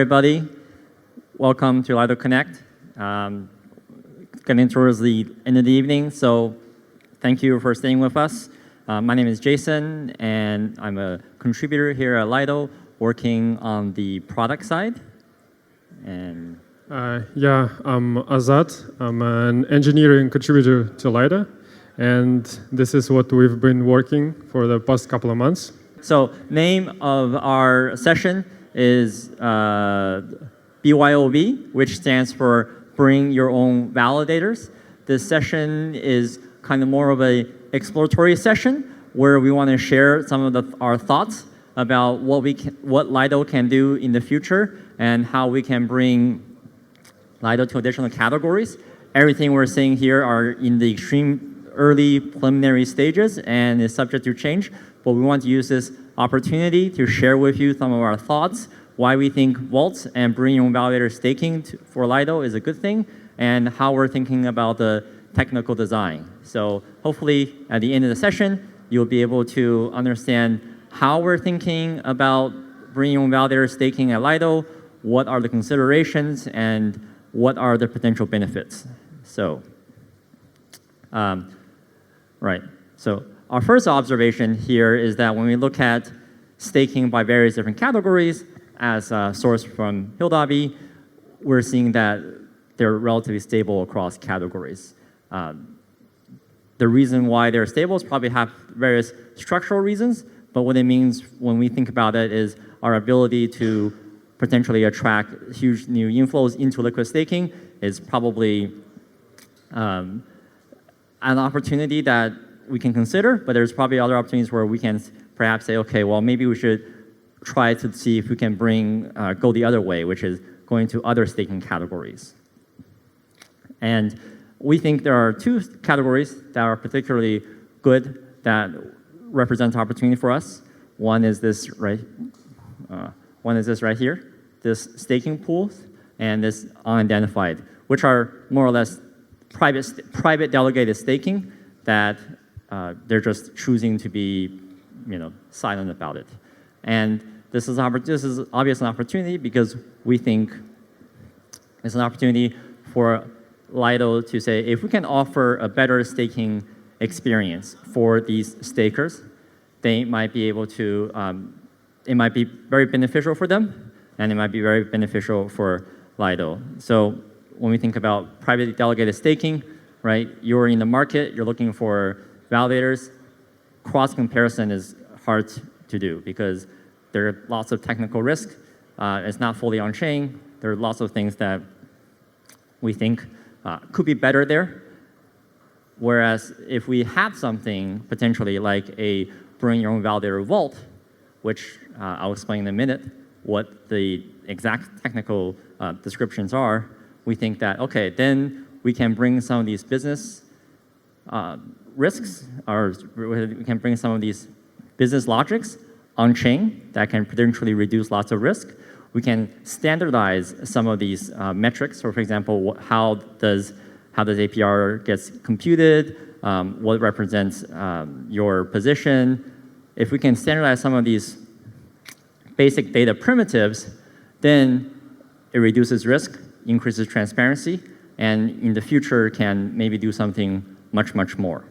everybody. Welcome to LidoConnect. Getting towards the end of the evening, so thank you for staying with us. My name is Jason, and I'm a contributor here at Lido, working on the product side. And yeah, I'm Azat. I'm an engineering contributor to Lido, and this is what we've been working for the past couple of months. So, name of our session is BYOV, which stands for Bring Your Own Validators. This session is kind of more of a exploratory session where we want to share some of our thoughts about what Lido can do in the future and how we can bring Lido to additional categories. Everything we're seeing here are in the extreme early preliminary stages and is subject to change, but we want to use this opportunity to share with you some of our thoughts, why we think vaults and Bring Your Own Validator staking for Lido is a good thing, and how we're thinking about the technical design. So hopefully at the end of the session, you'll be able to understand how we're thinking about Bring Your Own Validator staking at Lido, what are the considerations, and what are the potential benefits. So, right. So our first observation here is that when we look at staking by various different categories, as sourced from Hildavi, we're seeing that they're relatively stable across categories. The reason why they're stable is probably have various structural reasons, but what it means when we think about it is our ability to potentially attract huge new inflows into liquid staking is probably an opportunity that we can consider, but there's probably other opportunities where we can perhaps say, okay, well, maybe we should try to see if we can go the other way, which is going to other staking categories. And we think there are two categories that are particularly good that represent opportunity for us. One is this right here, this staking pools, and this unidentified, which are more or less private delegated staking that they're just choosing to be, silent about it. And this is obviously an opportunity because we think it's an opportunity for Lido to say, if we can offer a better staking experience for these stakers, they might be able to, it might be very beneficial for them, and it might be very beneficial for Lido. So when we think about privately delegated staking, right, you're in the market, you're looking for validators, cross-comparison is hard to do because there are lots of technical risk. It's not fully on-chain. There are lots of things that we think could be better there. Whereas if we have something potentially like a Bring Your Own Validator vault, which I'll explain in a minute what the exact technical descriptions are, we think that, okay, then we can bring some of these business risks, or we can bring some of these business logics on-chain that can potentially reduce lots of risk. We can standardize some of these metrics. So for example, how does APR gets computed, what represents your position. If we can standardize some of these basic data primitives, then it reduces risk, increases transparency, and in the future can maybe do something much, much more.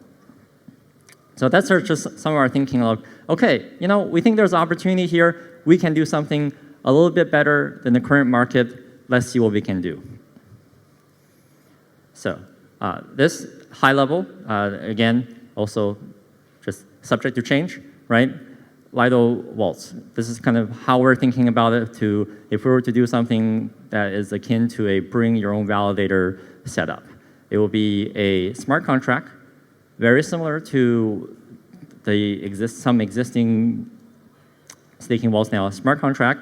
So that's just some of our thinking of, okay, we think there's opportunity here. We can do something a little bit better than the current market. Let's see what we can do. So this high level, again, also just subject to change, right? Lido vaults. This is kind of how we're thinking about it if we were to do something that is akin to a Bring Your Own Validator setup. It will be a smart contract, very similar to some existing staking vaults now. A smart contract,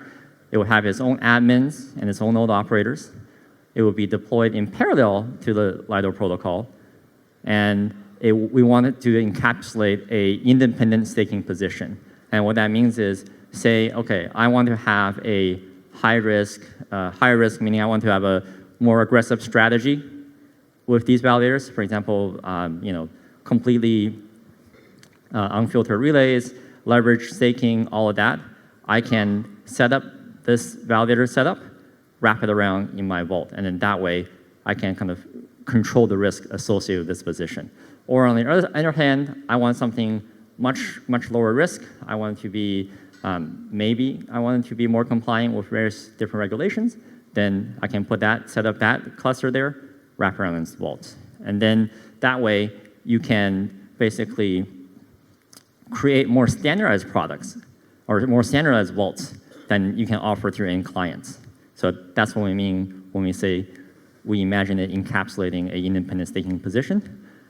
it will have its own admins and its own node operators. It will be deployed in parallel to the Lido protocol. And we want it to encapsulate an independent staking position. And what that means is, say, okay, I want to have a high risk meaning I want to have a more aggressive strategy with these validators. For example, completely unfiltered relays, leverage staking, all of that. I can set up this validator setup wrap it around in my vault. And then that way, I can kind of control the risk associated with this position. Or on the other hand, I want something much lower risk. I want it to be, maybe I want it to be more compliant with various different regulations. Then I can set up that cluster there, wrap around its vault. And then that way, you can basically create more standardized products or more standardized vaults than you can offer through end clients. So that's what we mean when we say we imagine it encapsulating an independent staking position.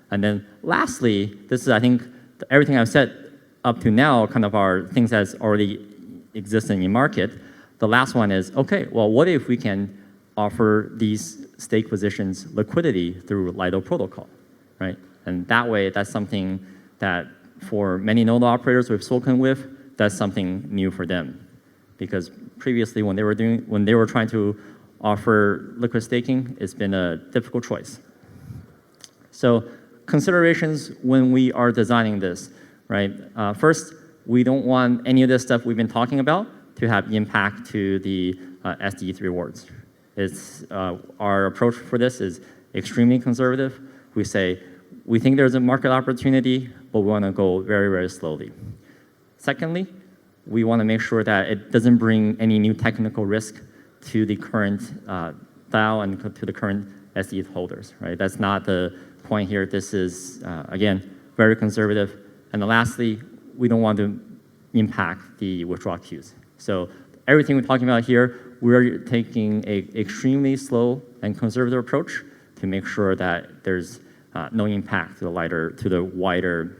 And then lastly, this is, I think, everything I've said up to now kind of are things that's already existing in market. The last one is, okay, well, what if we can offer these stake positions liquidity through Lido protocol, right? And that way, that's something that for many node operators we've spoken with, that's something new for them. Because previously, when they were trying to offer liquid staking, it's been a difficult choice. So considerations when we are designing this, right? First, we don't want any of this stuff we've been talking about to have impact to the SDETH rewards. Our approach for this is extremely conservative. We say, we think there's a market opportunity, but we want to go very, very slowly. Secondly, we want to make sure that it doesn't bring any new technical risk to the current DAO and to the current SDETH holders, right? That's not the point here. This is, again, very conservative. And then lastly, we don't want to impact the withdrawal queues. So everything we're talking about here, we're taking an extremely slow and conservative approach to make sure that there's no impact to the wider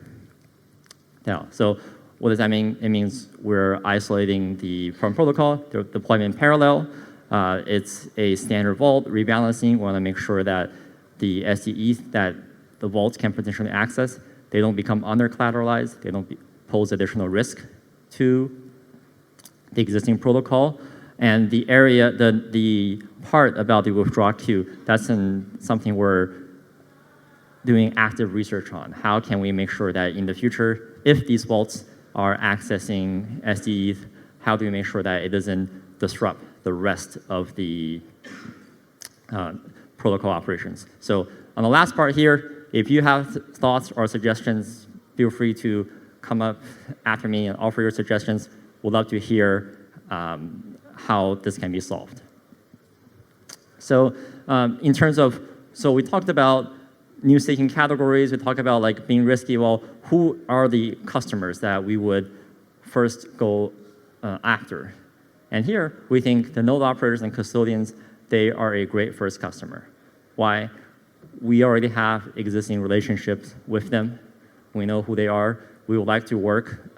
DAO. So what does that mean? It means we're isolating the front protocol, the deployment in parallel. It's a standard vault rebalancing. We want to make sure that the SDETH that the vaults can potentially access, they don't become under-collateralized. They don't pose additional risk to the existing protocol. And the area, the part about the withdrawal queue, that's something we're doing active research on. How can we make sure that in the future, if these vaults are accessing SDETH, how do we make sure that it doesn't disrupt the rest of the protocol operations? So on the last part here, if you have thoughts or suggestions, feel free to come up after me and offer your suggestions. We'd love to hear how this can be solved. So in terms of, so we talked about new staking categories. We talked about like being risky. Well, who are the customers that we would first go after? And here, we think the node operators and custodians, they are a great first customer. Why? We already have existing relationships with them. We know who they are. We would like to work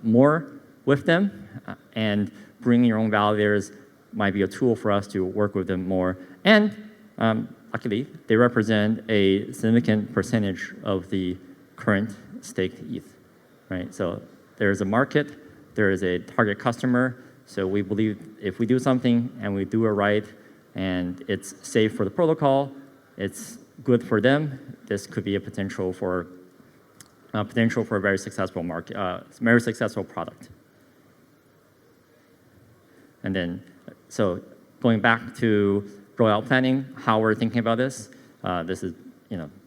more with them, and Bring Your Own Validators might be a tool for us to work with them more. And luckily, they represent a significant percentage of the current staked ETH, right? So there is a market, there is a target customer. So we believe if we do something and we do it right, and it's safe for the protocol, it's good for them, this could be a potential for a very successful market, very successful product. And then, so going back to rollout planning, how we're thinking about this. This is,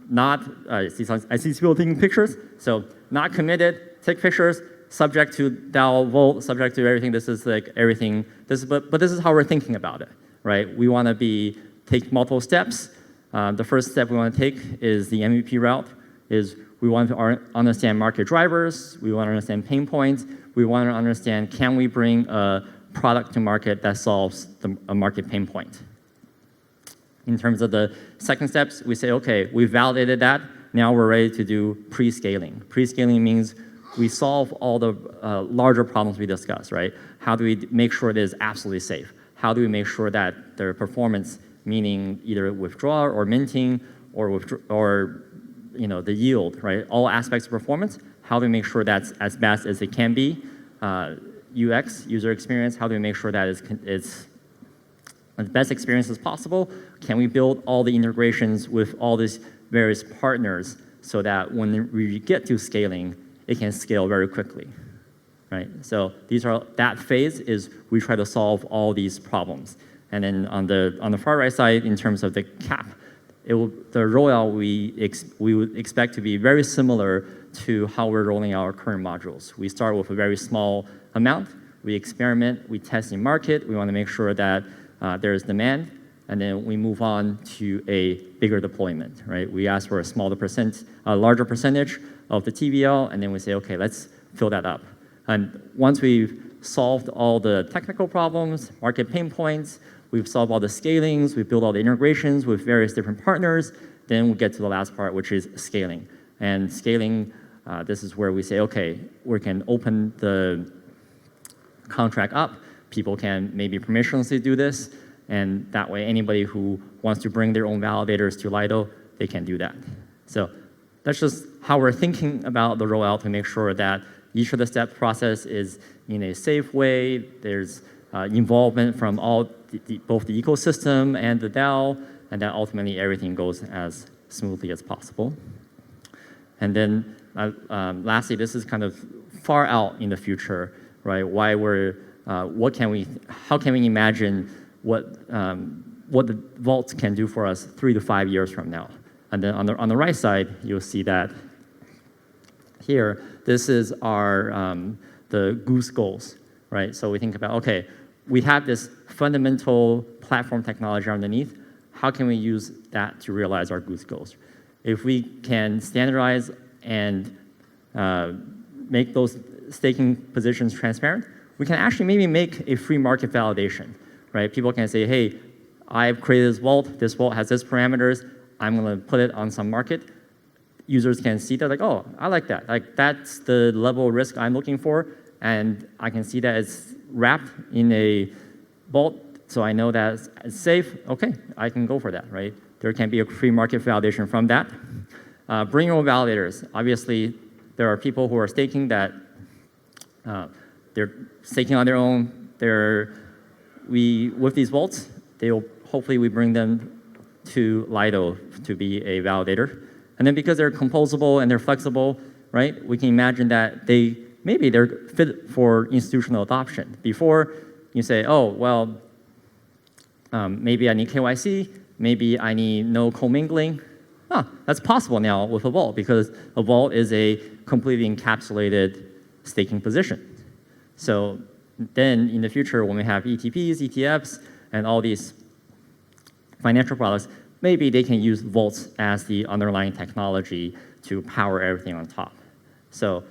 not, I see people taking pictures, so not committed, take pictures, subject to DAO Vault, subject to everything. This is like everything, but this is how we're thinking about it, right? We want to take multiple steps. The first step we want to take is the MVP route, is we want to understand market drivers, we want to understand pain points, we want to understand, can we bring a product to market that solves a market pain point? In terms of the second steps, we say, okay, we validated that, now we're ready to do pre-scaling. Pre-scaling means we solve all the larger problems we discussed, right? How do we make sure it is absolutely safe? How do we make sure that their performance, meaning either withdrawal or minting or the yield, right? All aspects of performance, how do we make sure that's as best as it can be? UX, user experience, how do we make sure that it's as best experience as possible? Can we build all the integrations with all these various partners so that when we get to scaling, it can scale very quickly, right? So that phase is we try to solve all these problems. And then on the far right side, in terms of the cap, the rollout we would expect to be very similar to how we're rolling out our current modules. We start with a very small amount. We experiment, we test in market. We want to make sure that there's demand, and then we move on to a bigger deployment, right? We ask for a larger percentage of the TVL, and then we say, okay, let's fill that up. And once we've solved all the technical problems, market pain points, we've solved all the scalings, we've built all the integrations with various different partners, then we get to the last part, which is scaling. And scaling, this is where we say, okay, we can open the contract up, people can maybe permissionlessly do this, and that way anybody who wants to bring their own validators to Lido, they can do that. So that's just how we're thinking about the rollout to make sure that each of the step process is in a safe way. There's involvement from both the ecosystem and the DAO, and that ultimately everything goes as smoothly as possible. And then lastly, this is kind of far out in the future, right? How can we imagine what the vaults can do for us 3 to 5 years from now? And then on the right side, you'll see that here, this is our the Goose goals, right? So we think about, okay, we have this fundamental platform technology underneath. How can we use that to realize our Goose goals? If we can standardize and make those staking positions transparent, we can actually maybe make a free market validation, right? People can say, hey, I've created this vault has this parameters, I'm gonna put it on some market. Users can see that, like, oh, I like that. Like, that's the level of risk I'm looking for, and I can see that it's wrapped in a vault, so I know that it's safe. Okay, I can go for that, right? There can be a free market validation from that. Bring Your Own Validators. Obviously, there are people who are staking that they're staking on their own. With these vaults, hopefully we bring them to Lido to be a validator. And then because they're composable and they're flexible, right, we can imagine that maybe they're fit for institutional adoption. Before, you say, oh, well, maybe I need KYC, maybe I need no commingling. That's possible now with a vault because a vault is a completely encapsulated staking position. So then in the future, when we have ETPs, ETFs, and all these financial products, maybe they can use vaults as the underlying technology to power everything on top. So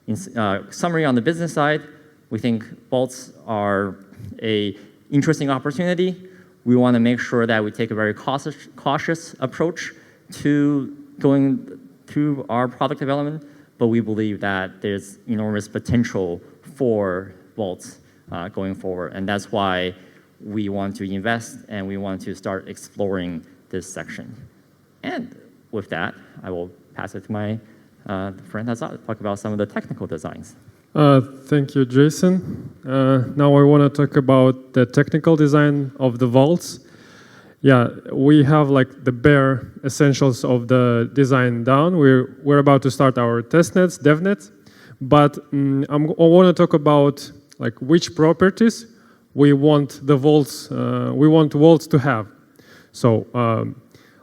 in summary, on the business side, we think vaults are an interesting opportunity. We want to make sure that we take a very cautious approach to going through our product development, but we believe that there's enormous potential for vaults going forward, and that's why we want to invest and we want to start exploring this section. And with that, I will pass it to my friend Azat to talk about some of the technical designs. Thank you, Jason. Now I want to talk about the technical design of the vaults. Yeah, we have like the bare essentials of the design down. We're about to start our testnets, devnets, but I want to talk about like which properties we want the vaults. We want vaults to have. So,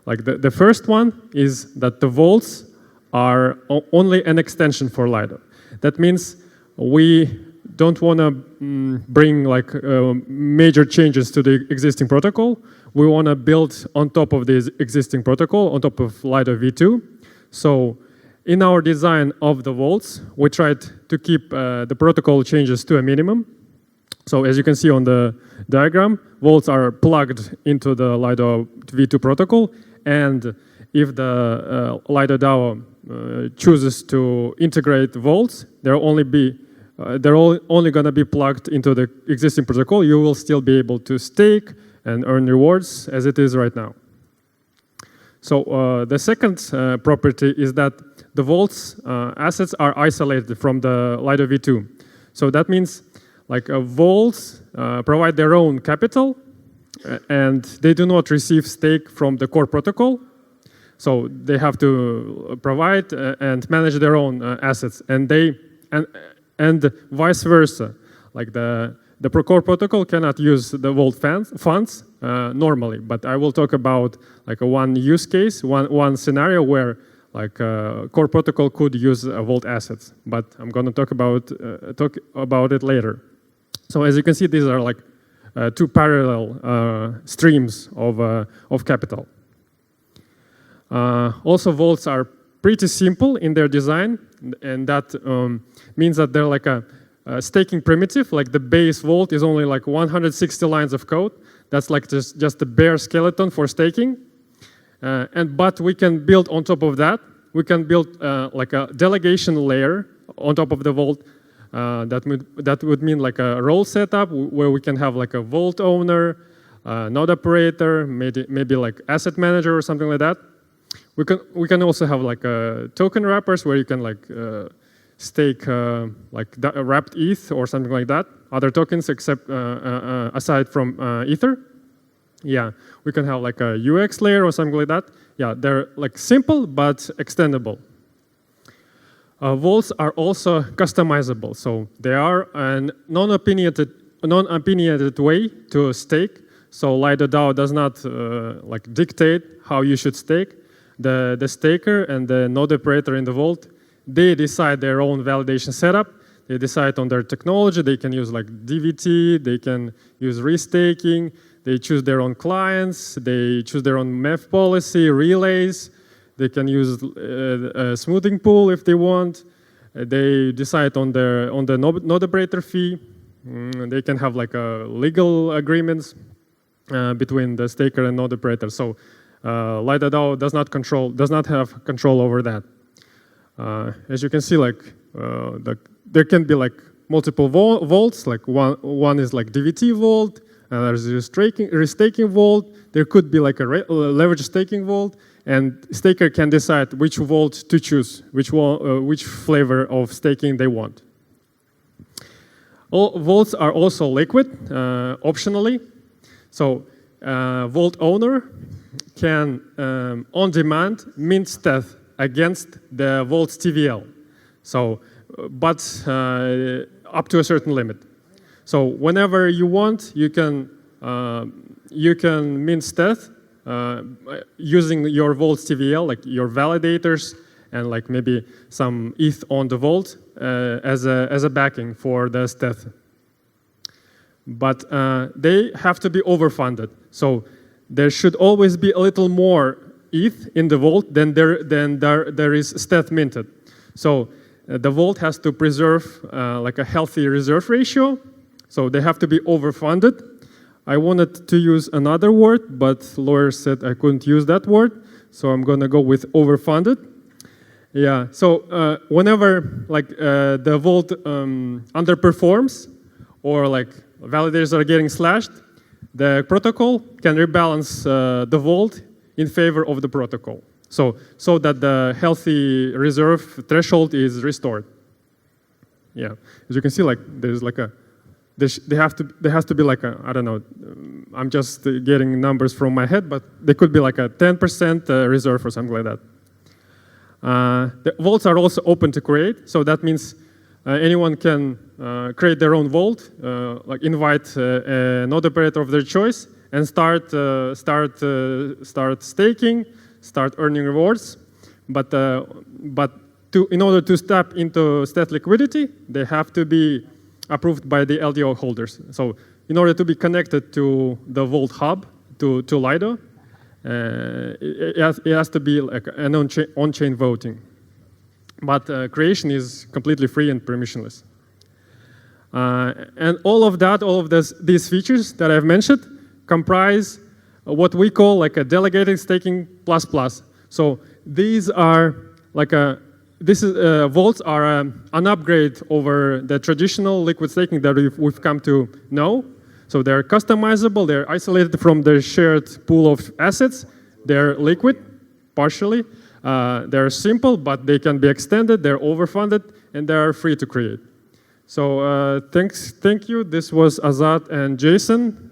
like the first one is that the vaults are only an extension for Lido. That means we don't want to bring like major changes to the existing protocol. We want to build on top of this existing protocol, on top of Lido v2. So in our design of the vaults, we tried to keep the protocol changes to a minimum. So as you can see on the diagram, vaults are plugged into the Lido v2 protocol, and if the Lido DAO chooses to integrate vaults, they're only going to be plugged into the existing protocol. You will still be able to stake and earn rewards as it is right now. So the second property is that the vaults assets are isolated from the Lido v2. So that means like vaults provide their own capital and they do not receive stake from the core protocol. So they have to provide and manage their own assets, and vice versa. Like the the core protocol cannot use the vault funds normally, but I will talk about like a one use case, one scenario where like core protocol could use vault assets, but I'm going to talk about it later. So as you can see, these are like two parallel streams of capital. Also, vaults are pretty simple in their design, and that means that they're like a staking primitive. Like the base vault is only like 160 lines of code. That's like just a bare skeleton for staking. But we can build on top of that. We can build like a delegation layer on top of the vault. That would mean like a role setup where we can have like a vault owner, node operator, maybe like asset manager or something like that. We can also have like token wrappers where you can like stake like wrapped ETH or something like that. Other tokens except aside from Ether. Yeah, we can have like a UX layer or something like that. Yeah, they're like simple but extendable. Vaults are also customizable, so they are a non-opinionated way to stake. So Lido DAO does not like dictate how you should stake. The staker and the node operator in the vault, they decide their own validation setup. They decide on their technology. They can use like DVT. They can use restaking. They choose their own clients. They choose their own MEF policy, relays. They can use a smoothing pool if they want. They decide on the node operator fee. They can have like legal agreements between the staker and node operator. So Lido DAO does not have control over that. As you can see, like there can be like multiple vaults. Like one is like DVT vault. There's a restaking vault. There could be like a leverage staking vault, and staker can decide which vault to choose, which flavor of staking they want. All vaults are also liquid, optionally. So vault owner can, on demand, mint steth against the vault's TVL. So, but up to a certain limit. So whenever you want, you can mint steth using your vault's TVL, like your validators, and like maybe some ETH on the vault as a backing for the steth. But they have to be overfunded. So there should always be a little more ETH in the vault than there is steth minted. So the vault has to preserve like a healthy reserve ratio. So they have to be overfunded. I wanted to use another word, but lawyers said I couldn't use that word. So I'm going to go with overfunded. Yeah, so whenever like the vault underperforms or like validators are getting slashed, the protocol can rebalance the vault in favor of the protocol. So that the healthy reserve threshold is restored. Yeah, as you can see, like there's like there has to be like a, I don't know, I'm just getting numbers from my head, but there could be like a 10% reserve or something like that. The vaults are also open to create, so that means anyone can create their own vault, like invite a node operator of their choice, and start staking, start earning rewards. But in order to step into steth liquidity, they have to be approved by the LDO holders. So in order to be connected to the vault hub, to Lido, it has to be like an on-chain voting. But creation is completely free and permissionless. And all of these features that I've mentioned comprise what we call like a delegated staking plus. So these are like vaults are an upgrade over the traditional liquid staking that we've come to know. So they're customizable, they're isolated from the shared pool of assets, they're liquid, partially. They're simple, but they can be extended, they're overfunded, and they're free to create. So thank you. This was Azat and Jason.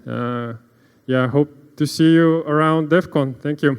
Yeah, hope to see you around DEF CON. Thank you.